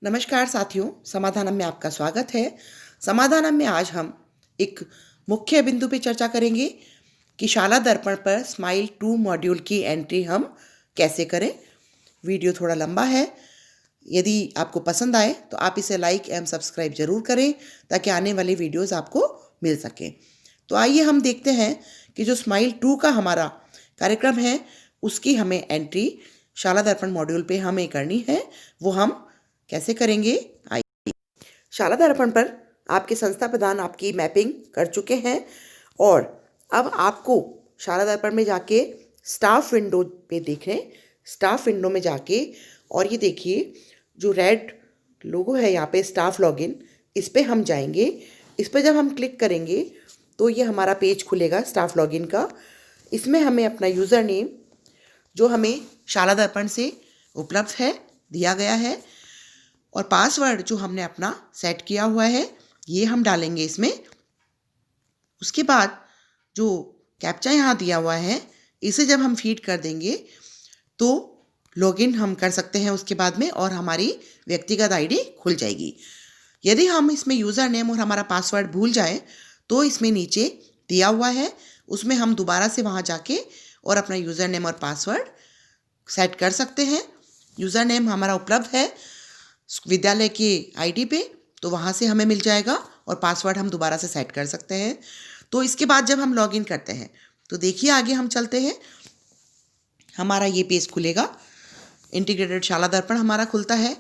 नमस्कार साथियों, समाधानम में आपका स्वागत है। समाधानम में आज हम एक मुख्य बिंदु पे चर्चा करेंगे कि शाला दर्पण पर स्माइल 2 मॉड्यूल की एंट्री हम कैसे करें। वीडियो थोड़ा लंबा है। यदि आपको पसंद आए तो आप इसे लाइक एवं सब्सक्राइब जरूर करें ताकि आने वाली वीडियोस आपको मिल सकें। तो आइए हम देखते हैं कि जो स्माइल 2 का हमारा कार्यक्रम है उसकी हमें एंट्री शाला दर्पण मॉड्यूल पे हमें करनी है। वो हम कैसे करेंगे। आइए, शाला दर्पण पर आपके संस्था प्रधान आपकी मैपिंग कर चुके हैं और अब आपको शाला दर्पण में जाके स्टाफ विंडो पे देखें। स्टाफ विंडो में जाके और ये देखिए जो रेड लोगो है यहाँ पे स्टाफ लॉगिन, इस पे हम जाएंगे। इस पे जब हम क्लिक करेंगे तो ये हमारा पेज खुलेगा स्टाफ लॉगिन का। इसमें हमें अपना यूज़र नेम जो हमें शाला दर्पण से उपलब्ध है दिया गया है और पासवर्ड जो हमने अपना सेट किया हुआ है ये हम डालेंगे इसमें। उसके बाद जो कैप्चा यहाँ दिया हुआ है इसे जब हम फीड कर देंगे तो लॉगिन हम कर सकते हैं उसके बाद में और हमारी व्यक्तिगत आईडी खुल जाएगी। यदि हम इसमें यूज़र नेम और हमारा पासवर्ड भूल जाएं तो इसमें नीचे दिया हुआ है उसमें हम दोबारा से वहाँ जाके और अपना यूज़र नेम और पासवर्ड सेट कर सकते हैं। यूज़र नेम हमारा उपलब्ध है विद्यालय की आईडी पे, तो वहाँ से हमें मिल जाएगा और पासवर्ड हम दोबारा से सेट कर सकते हैं। तो इसके बाद जब हम लॉगिन करते हैं तो देखिए आगे हम चलते हैं, हमारा ये पेज खुलेगा। इंटीग्रेटेड शाला दर्पण हमारा खुलता है।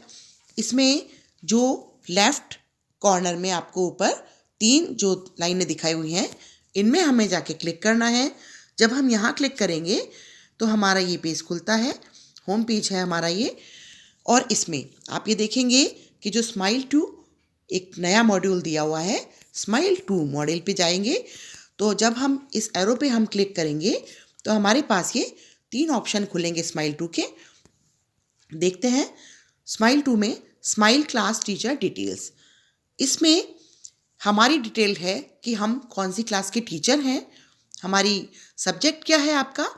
इसमें जो लेफ्ट कॉर्नर में आपको ऊपर 3 जो लाइनें दिखाई हुई हैं इनमें हमें जाके क्लिक करना है। जब हम यहाँ क्लिक करेंगे तो हमारा ये पेज खुलता है। होम पेज है हमारा ये और इसमें आप ये देखेंगे कि जो स्माइल 2 एक नया मॉड्यूल दिया हुआ है, स्माइल 2 मॉड्यूल पे जाएंगे तो जब हम इस एरो पे हम क्लिक करेंगे तो हमारे पास ये 3 ऑप्शन खुलेंगे स्माइल 2 के। देखते हैं स्माइल 2 में स्माइल क्लास टीचर डिटेल्स, इसमें हमारी डिटेल है कि हम कौन सी क्लास के टीचर हैं, हमारी सब्जेक्ट क्या है आपका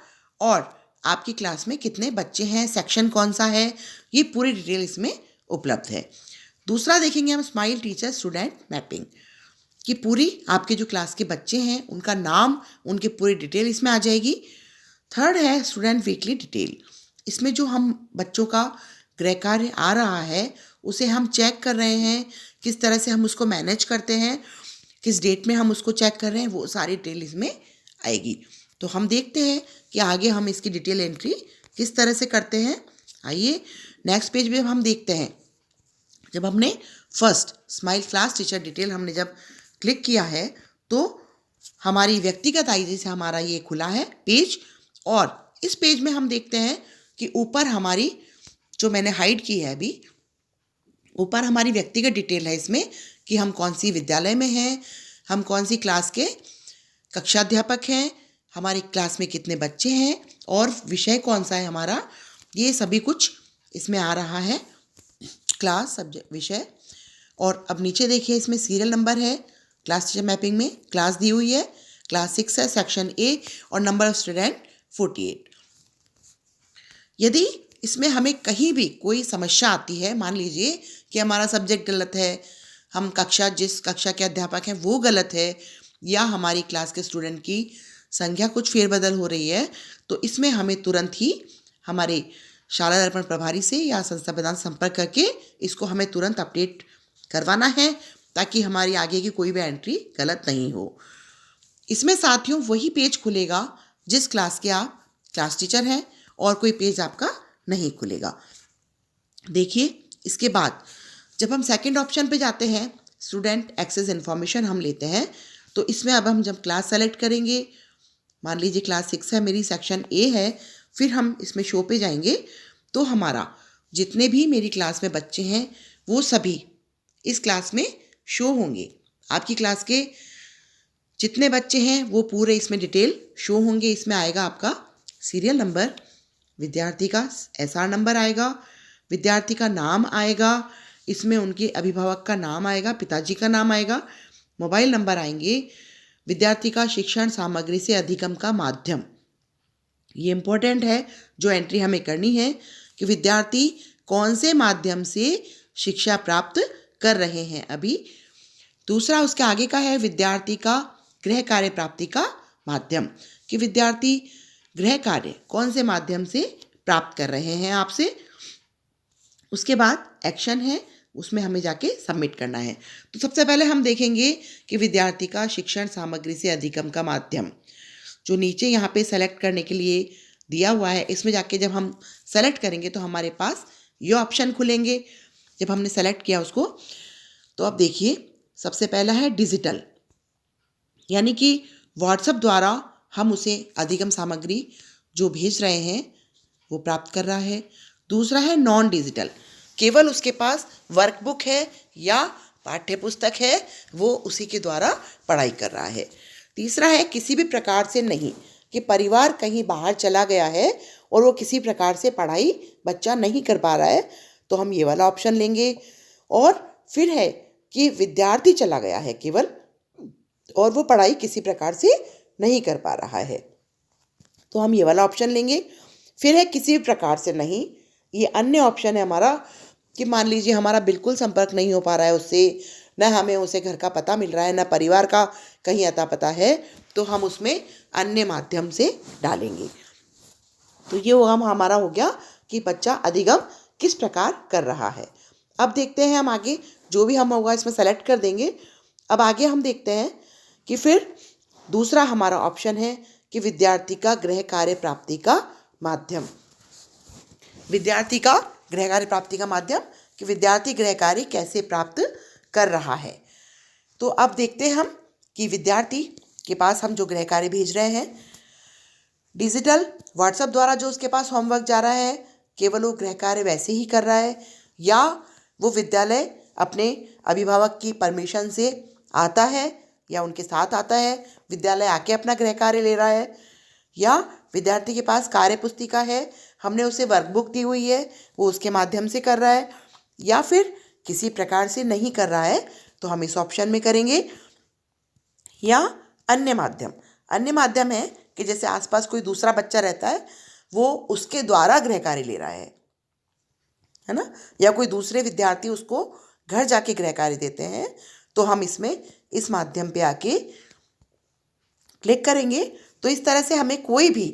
और आपकी क्लास में कितने बच्चे हैं, सेक्शन कौन सा है, ये पूरी डिटेल इसमें उपलब्ध है। दूसरा देखेंगे हम स्माइल टीचर स्टूडेंट मैपिंग कि पूरी आपके जो क्लास के बच्चे हैं उनका नाम, उनकी पूरी डिटेल इसमें आ जाएगी। थर्ड है स्टूडेंट वीकली डिटेल, इसमें जो हम बच्चों का गृह कार्य आ रहा है उसे हम चेक कर रहे हैं, किस तरह से हम उसको मैनेज करते हैं, किस डेट में हम उसको चेक कर रहे हैं, वो सारी डिटेल इसमें आएगी। तो हम देखते हैं कि आगे हम इसकी डिटेल एंट्री किस तरह से करते हैं। आइए नेक्स्ट पेज पे हम देखते हैं। जब हमने first smile class teacher detail हमने जब क्लिक किया है तो हमारी व्यक्तिगत आईडी से हमारा ये खुला है पेज और इस पेज में हम देखते हैं कि ऊपर हमारी जो मैंने हाइड की है अभी, ऊपर हमारी व्यक्तिगत डिटेल है इसमें कि हम कौन सी विद्यालय में हैं, हम कौन सी क्लास के कक्षाध्यापक हैं, हमारी क्लास में कितने बच्चे हैं और विषय कौन सा है हमारा, ये सभी कुछ इसमें आ रहा है, क्लास सब्जेक्ट विषय। और अब नीचे देखिए इसमें सीरियल नंबर है, क्लास टीचर मैपिंग में क्लास दी हुई है, क्लास 6 है, सेक्शन ए और नंबर ऑफ स्टूडेंट 48। यदि इसमें हमें कहीं भी कोई समस्या आती है, मान लीजिए कि हमारा सब्जेक्ट गलत है, हम जिस कक्षा के अध्यापक हैं वो गलत है या हमारी क्लास के स्टूडेंट की संख्या कुछ फेरबदल हो रही है, तो इसमें हमें तुरंत ही हमारे शाला दर्पण प्रभारी से या संस्था प्रधान संपर्क करके इसको हमें तुरंत अपडेट करवाना है ताकि हमारी आगे की कोई भी एंट्री गलत नहीं हो। इसमें साथियों वही पेज खुलेगा जिस क्लास के आप क्लास टीचर हैं और कोई पेज आपका नहीं खुलेगा। देखिए इसके बाद जब हम सेकंड ऑप्शन पे जाते हैं स्टूडेंट एक्सेस इन्फॉर्मेशन हम लेते हैं तो इसमें अब हम जब क्लास सेलेक्ट करेंगे, मान लीजिए क्लास 6 है मेरी, सेक्शन ए है, फिर हम इसमें शो पे जाएंगे तो हमारा जितने भी मेरी क्लास में बच्चे हैं वो सभी इस क्लास में शो होंगे। आपकी क्लास के जितने बच्चे हैं वो पूरे इसमें डिटेल शो होंगे। इसमें आएगा आपका सीरियल नंबर, विद्यार्थी का एसआर नंबर आएगा, विद्यार्थी का नाम आएगा, इसमें उनके अभिभावक का नाम आएगा, पिताजी का नाम आएगा, मोबाइल नंबर आएंगे, विद्यार्थी का शिक्षण सामग्री से अधिगम का माध्यम, ये इम्पोर्टेंट है जो एंट्री हमें करनी है कि विद्यार्थी कौन से माध्यम से शिक्षा प्राप्त कर रहे हैं अभी। दूसरा उसके आगे का है विद्यार्थी का गृह कार्य प्राप्ति का माध्यम, कि विद्यार्थी गृह कार्य कौन से माध्यम से प्राप्त कर रहे हैं आपसे। उसके बाद एक्शन है, उसमें हमें जाके सबमिट करना है। तो सबसे पहले हम देखेंगे कि विद्यार्थी का शिक्षण सामग्री से अधिगम का माध्यम, जो नीचे यहाँ पे सेलेक्ट करने के लिए दिया हुआ है, इसमें जाके जब हम सेलेक्ट करेंगे तो हमारे पास ये ऑप्शन खुलेंगे। जब हमने सेलेक्ट किया उसको, तो अब देखिए सबसे पहला है डिजिटल, यानी कि व्हाट्सएप द्वारा हम उसे अधिगम सामग्री जो भेज रहे हैं वो प्राप्त कर रहा है। दूसरा है नॉन डिजिटल, केवल उसके पास वर्कबुक है या पाठ्य पुस्तक है, वो उसी के द्वारा पढ़ाई कर रहा है। तीसरा है किसी भी प्रकार से नहीं, कि परिवार कहीं बाहर चला गया है और वो किसी प्रकार से पढ़ाई बच्चा नहीं कर पा रहा है, तो हम ये वाला ऑप्शन लेंगे। और फिर है कि विद्यार्थी चला गया है केवल और वो पढ़ाई किसी प्रकार से नहीं कर पा रहा है, तो हम ये वाला ऑप्शन लेंगे। फिर है किसी भी प्रकार से नहीं, ये अन्य ऑप्शन है हमारा, कि मान लीजिए हमारा बिल्कुल संपर्क नहीं हो पा रहा है उससे, न हमें उसे घर का पता मिल रहा है, न परिवार का कहीं अता पता है, तो हम उसमें अन्य माध्यम से डालेंगे। तो ये हमारा हो गया कि बच्चा अधिगम किस प्रकार कर रहा है। अब देखते हैं हम आगे, जो भी हम होगा इसमें सेलेक्ट कर देंगे। अब आगे हम देखते हैं कि फिर दूसरा हमारा ऑप्शन है कि विद्यार्थी का गृह कार्य प्राप्ति का माध्यम। विद्यार्थी का गृह कार्य प्राप्ति का माध्यम, कि विद्यार्थी गृह कार्य कैसे प्राप्त कर रहा है। तो अब देखते हैं हम कि विद्यार्थी के पास हम जो गृह कार्य भेज रहे हैं, डिजिटल व्हाट्सएप द्वारा जो उसके पास होमवर्क जा रहा है, केवल वो गृह कार्य वैसे ही कर रहा है, या वो विद्यालय अपने अभिभावक की परमिशन से आता है या उनके साथ आता है, विद्यालय आके अपना गृह कार्य ले रहा है, या विद्यार्थी के पास कार्य पुस्तिका है, हमने उसे वर्कबुक दी हुई है, वो उसके माध्यम से कर रहा है, या फिर किसी प्रकार से नहीं कर रहा है, तो हम इस ऑप्शन में करेंगे। या अन्य माध्यम, अन्य माध्यम है कि जैसे आसपास कोई दूसरा बच्चा रहता है, वो उसके द्वारा गृह कार्य ले रहा है ना, या कोई दूसरे विद्यार्थी उसको घर जाके गृह कार्य देते हैं, तो हम इसमें इस माध्यम पे आके क्लिक करेंगे। तो इस तरह से हमें कोई भी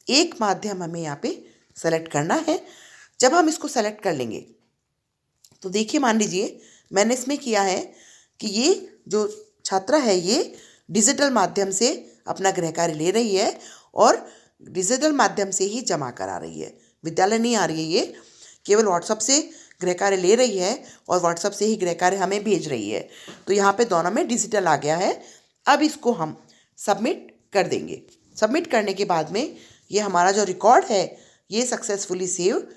एक माध्यम हमें यहाँ पे सेलेक्ट करना है। जब हम इसको सेलेक्ट कर लेंगे, तो देखिए मान लीजिए मैंने इसमें किया है कि ये जो छात्रा है ये डिजिटल माध्यम से अपना गृह कार्य ले रही है और डिजिटल माध्यम से ही जमा करा रही है, विद्यालय नहीं आ रही है, ये केवल व्हाट्सएप से गृह कार्य ले रही है और व्हाट्सएप से ही गृह कार्य हमें भेज रही है। तो यहाँ पे दोनों में डिजिटल आ गया है। अब इसको हम सबमिट कर देंगे। सबमिट करने के बाद में ये हमारा जो रिकॉर्ड है ये सक्सेसफुली सेव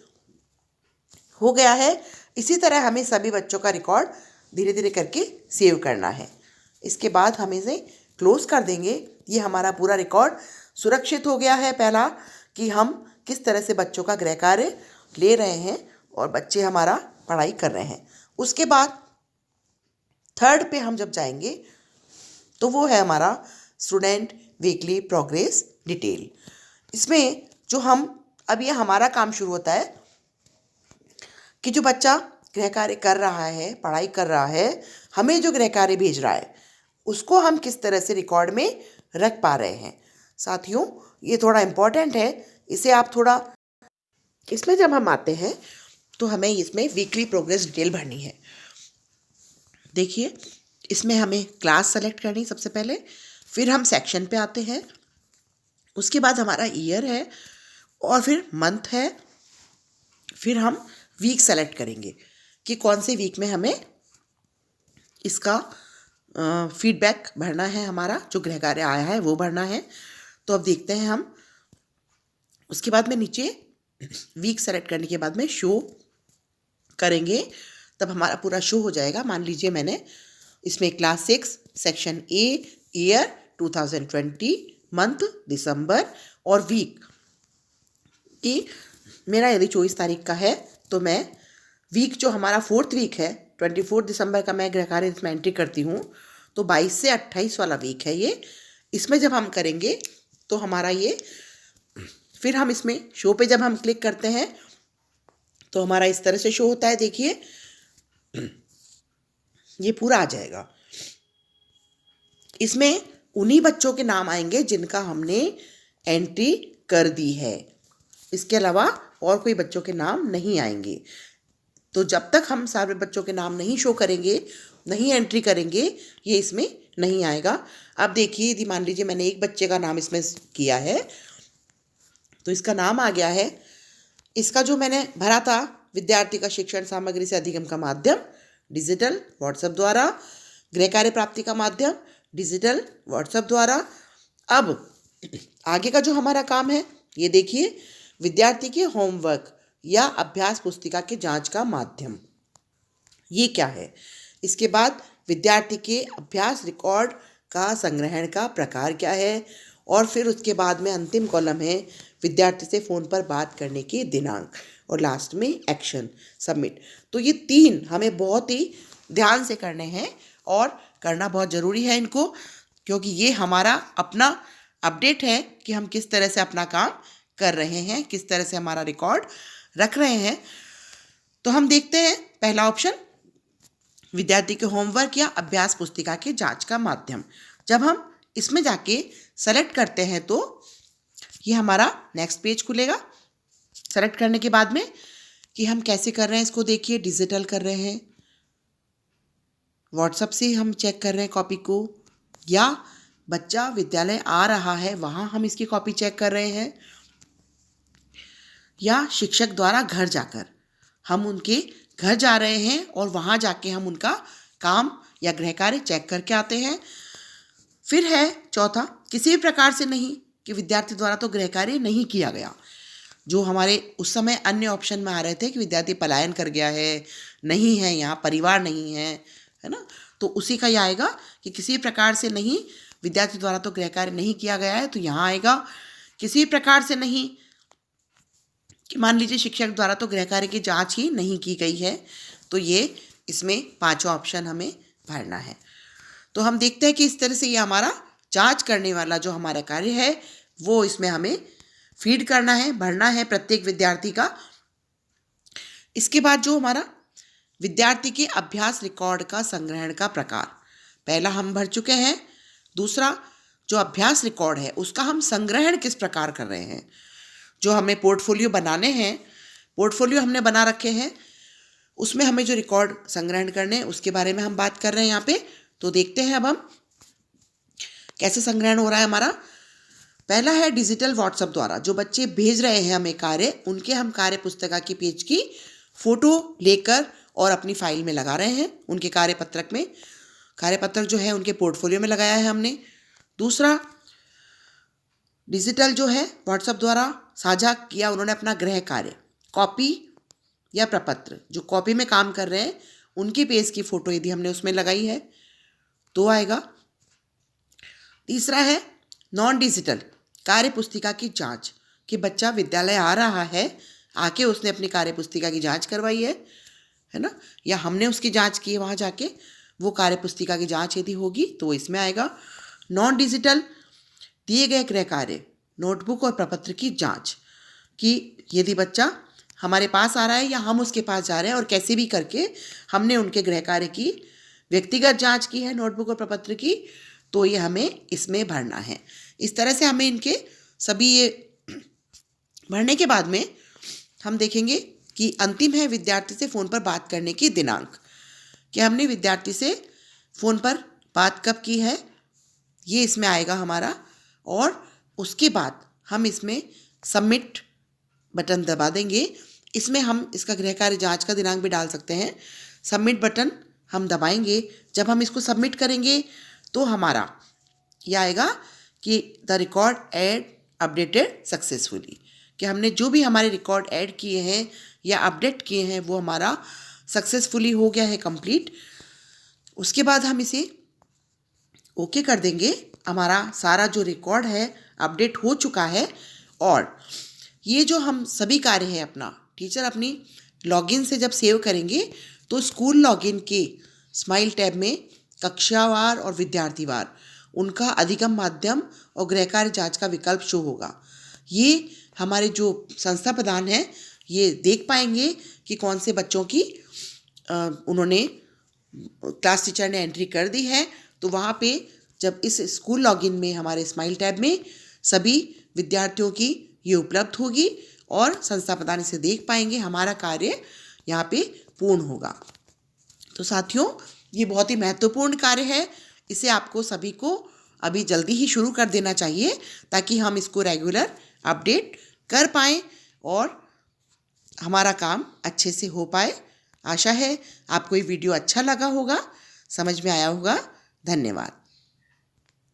हो गया है। इसी तरह हमें सभी बच्चों का रिकॉर्ड धीरे धीरे करके सेव करना है। इसके बाद हम इसे क्लोज कर देंगे। ये हमारा पूरा रिकॉर्ड सुरक्षित हो गया है। पहला कि हम किस तरह से बच्चों का गृह कार्य ले रहे हैं और बच्चे हमारा पढ़ाई कर रहे हैं। उसके बाद थर्ड पे हम जब जाएंगे तो वो है हमारा स्टूडेंट वीकली प्रोग्रेस डिटेल। इसमें जो हम अब ये हमारा काम शुरू होता है कि जो बच्चा गृह कार्य कर रहा है, पढ़ाई कर रहा है, हमें जो गृह कार्य भेज रहा है उसको हम किस तरह से रिकॉर्ड में रख पा रहे हैं। साथियों ये थोड़ा इम्पॉर्टेंट है, इसे आप थोड़ा, इसमें जब हम आते हैं तो हमें इसमें वीकली प्रोग्रेस डिटेल भरनी है। देखिए इसमें हमें क्लास सेलेक्ट करनी सबसे पहले, फिर हम सेक्शन पे आते हैं, उसके बाद हमारा ईयर है और फिर मंथ है, फिर हम वीक सेलेक्ट करेंगे कि कौन से वीक में हमें इसका फीडबैक भरना है, हमारा जो गृह कार्य आया है वो भरना है। तो अब देखते हैं हम। उसके बाद में नीचे वीक सेलेक्ट करने के बाद में शो करेंगे, तब हमारा पूरा शो हो जाएगा। मान लीजिए मैंने इसमें class 6 section A year 2020 month दिसंबर और वीक कि मेरा यदि 24 तारीख का है तो मैं वीक जो हमारा 4th वीक है 24 दिसंबर का मैं गृह कार्य इसमें एंट्री करती हूँ। तो 22 से 28 वाला वीक है ये। इसमें जब हम करेंगे तो हमारा ये, फिर हम इसमें शो पे जब हम क्लिक करते हैं तो हमारा इस तरह से शो होता है। देखिए ये पूरा आ जाएगा। इसमें उन्हीं बच्चों के नाम आएंगे जिनका हमने एंट्री कर दी है, इसके अलावा और कोई बच्चों के नाम नहीं आएंगे। तो जब तक हम सारे बच्चों के नाम नहीं शो करेंगे, नहीं एंट्री करेंगे, ये इसमें नहीं आएगा। अब देखिए, यदि मान लीजिए मैंने एक बच्चे का नाम इसमें किया है, तो इसका नाम आ गया है। इसका जो मैंने भरा था, विद्यार्थी का शिक्षण सामग्री से अधिगम का माध्यम डिजिटल व्हाट्सएप द्वारा, गृह कार्य प्राप्ति का माध्यम डिजिटल व्हाट्सएप द्वारा। अब आगे का जो हमारा काम है, ये देखिए, विद्यार्थी के होमवर्क या अभ्यास पुस्तिका के जांच का माध्यम, ये क्या है। इसके बाद विद्यार्थी के अभ्यास रिकॉर्ड का संग्रहण का प्रकार क्या है, और फिर उसके बाद में अंतिम कॉलम है विद्यार्थी से फ़ोन पर बात करने की दिनांक, और लास्ट में एक्शन सबमिट। तो ये 3 हमें बहुत ही ध्यान से करने हैं और करना बहुत ज़रूरी है इनको, क्योंकि ये हमारा अपना अपडेट है कि हम किस तरह से अपना काम कर रहे हैं, किस तरह से हमारा रिकॉर्ड रख रहे हैं। तो हम देखते हैं पहला ऑप्शन, विद्यार्थी के होमवर्क या अभ्यास पुस्तिका के जांच का माध्यम। जब हम इसमें जाके सेलेक्ट करते हैं तो ये हमारा नेक्स्ट पेज खुलेगा। सेलेक्ट करने के बाद में कि हम कैसे कर रहे हैं इसको देखिए, डिजिटल कर रहे हैं, व्हाट्सएप से हम चेक कर रहे हैं कॉपी को, या बच्चा विद्यालय आ रहा है वहाँ हम इसकी कॉपी चेक कर रहे हैं, या शिक्षक द्वारा घर जाकर हम उनके घर जा रहे हैं और वहाँ जाके हम उनका काम या गृह कार्य चेक करके आते हैं। फिर है चौथा, किसी भी प्रकार से नहीं, कि विद्यार्थी द्वारा तो गृह कार्य नहीं किया गया। जो हमारे उस समय अन्य ऑप्शन में आ रहे थे कि विद्यार्थी पलायन कर गया है, नहीं है यहाँ, परिवार नहीं है ना, तो उसी का ये आएगा कि किसी प्रकार से नहीं, विद्यार्थी द्वारा तो गृह कार्य नहीं किया गया है, तो यहाँ आएगा किसी प्रकार से नहीं, कि मान लीजिए शिक्षक द्वारा तो गृह कार्य की जांच ही नहीं की गई है, तो ये इसमें 5वां ऑप्शन हमें भरना है। तो हम देखते हैं कि इस तरह से ये हमारा जांच करने वाला जो हमारा कार्य है वो इसमें हमें फीड करना है, भरना है प्रत्येक विद्यार्थी का। इसके बाद जो हमारा विद्यार्थी के अभ्यास रिकॉर्ड का संग्रहण का प्रकार, पहला हम भर चुके हैं। दूसरा, जो अभ्यास रिकॉर्ड है उसका हम संग्रहण किस प्रकार कर रहे हैं। जो हमें पोर्टफोलियो बनाने हैं, पोर्टफोलियो हमने बना रखे हैं, उसमें हमें जो रिकॉर्ड संग्रहण करने हैं उसके बारे में हम बात कर रहे हैं यहाँ पे। तो देखते हैं अब हम कैसे संग्रहण हो रहा है हमारा। पहला है डिजिटल व्हाट्सएप द्वारा, जो बच्चे भेज रहे हैं हमें कार्य, उनके हम कार्य पुस्तिका की पेज की फ़ोटो लेकर और अपनी फाइल में लगा रहे हैं, उनके कार्यपत्रक में। कार्यपत्रक जो है उनके पोर्टफोलियो में लगाया है हमने। दूसरा, डिजिटल जो है व्हाट्सएप द्वारा साझा किया उन्होंने अपना गृह कार्य, कॉपी या प्रपत्र, जो कॉपी में काम कर रहे हैं उनकी पेज की फ़ोटो यदि हमने उसमें लगाई है तो आएगा। तीसरा है नॉन डिजिटल कार्य पुस्तिका की जांच, कि बच्चा विद्यालय आ रहा है, आके उसने अपनी कार्य पुस्तिका की जांच करवाई है ना, या हमने उसकी जांच की है वहाँ जाके, वो कार्य पुस्तिका की जांच यदि होगी तो इसमें आएगा। नॉन डिजिटल दिए गए गृह कार्य, नोटबुक और प्रपत्र की जांच, कि यदि बच्चा हमारे पास आ रहा है या हम उसके पास जा रहे हैं और कैसे भी करके हमने उनके गृह कार्य की व्यक्तिगत जांच की है नोटबुक और प्रपत्र की, तो ये हमें इसमें भरना है। इस तरह से हमें इनके सभी ये भरने के बाद में हम देखेंगे कि अंतिम है विद्यार्थी से फ़ोन पर बात करने की दिनांक, कि हमने विद्यार्थी से फ़ोन पर बात कब की है, ये इसमें आएगा हमारा। और उसके बाद हम इसमें सबमिट बटन दबा देंगे। इसमें हम इसका गृह कार्य जांच का दिनांक भी डाल सकते हैं। सबमिट बटन हम दबाएंगे। जब हम इसको सबमिट करेंगे तो हमारा यह आएगा कि the record add updated successfully, कि हमने जो भी हमारे रिकॉर्ड ऐड किए हैं या अपडेट किए हैं वो हमारा सक्सेसफुली हो गया है कंप्लीट। उसके बाद हम इसे ओके कर देंगे। हमारा सारा जो रिकॉर्ड है अपडेट हो चुका है। और ये जो हम सभी कार्य हैं अपना, टीचर अपनी लॉगिन से जब सेव करेंगे तो स्कूल लॉगिन के स्माइल टैब में कक्षावार और विद्यार्थीवार उनका अधिगम माध्यम और गृह कार्य जांच का विकल्प शो होगा। ये हमारे जो संस्था प्रधान हैं ये देख पाएंगे कि कौन से बच्चों की उन्होंने क्लास टीचर ने एंट्री कर दी है, तो वहाँ पे जब इस स्कूल लॉगिन में हमारे स्माइल टैब में सभी विद्यार्थियों की ये उपलब्ध होगी और संस्था प्रधान इसे देख पाएंगे, हमारा कार्य यहाँ पे पूर्ण होगा। तो साथियों, ये बहुत ही महत्वपूर्ण कार्य है, इसे आपको सभी को अभी जल्दी ही शुरू कर देना चाहिए ताकि हम इसको रेगुलर अपडेट कर पाएँ और हमारा काम अच्छे से हो पाए। आशा है आपको ये वीडियो अच्छा लगा होगा, समझ में आया होगा। धन्यवाद।